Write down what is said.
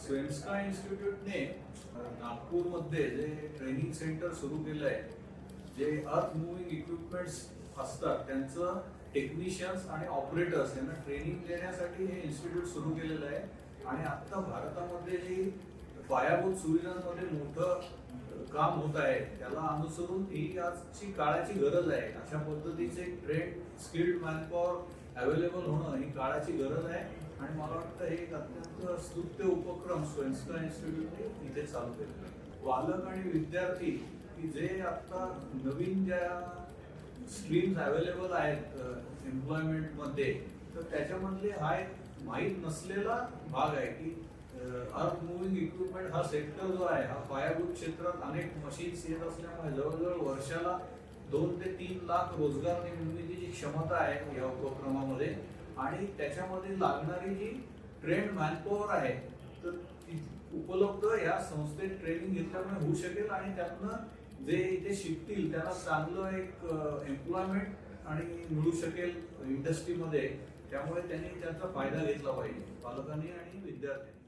स्वेन्स्का इन्स्टिट्यूटने नागपूरमध्ये जे training centre सुरू केलं आहे, जे अर्थ मुव्हिंग इक्विपमेंट्स असतात त्यांचं टेक्निशियन्स आणि ऑपरेटर्स यांना ट्रेनिंग देण्यासाठी हे इन्स्टिट्यूट सुरू केलेलं आहे. आणि आत्ता भारतामध्ये जी पायाभूत सुविधांमध्ये मोठं काम होत आहे त्याला अनुसरून ही आजची काळाची गरज आहे. अशा पद्धतीचे ट्रेंड स्किल्ड मॅनपॉवर अवेलेबल होणं ही काळाची गरज आहे. आणि मला वाटतं हे एक अत्यंत स्तुत्य उपक्रम स्वेन्स्का इन्स्टिट्यूटने इथे चालू केलेला आहे. पालक आणि विद्यार्थी की जे आता नवीन ज्या स्ट्रीम्स अवेलेबल आहेत एम्प्लॉयमेंटमध्ये, तर त्याच्यामधले हा एक माहीत नसलेला भाग आहे की अर्थ मुव्हिंग इक्विपमेंट हा सेक्टर जो आहे हा पायाभूत क्षेत्रात अनेक मशीन्स येत असल्यामुळे जवळजवळ वर्षाला 2 ते 3 लाख रोजगार निर्मितीची क्षमता आहे या उपक्रमामध्ये. आणि त्याच्यामध्ये लागणारी जी ट्रेंड मॅनपॉवर आहे तर ती उपलब्ध या संस्थेत ट्रेनिंग घेतल्यामुळे होऊ शकेल. आणि त्यातनं जे इथे शिकतील त्यांना चांगलं एक एम्प्लॉयमेंट आणि मिळू शकेल इंडस्ट्रीमध्ये. त्यामुळे त्यांनी त्याचा फायदा घेतला पाहिजे, पालकांनी आणि विद्यार्थ्यांनी.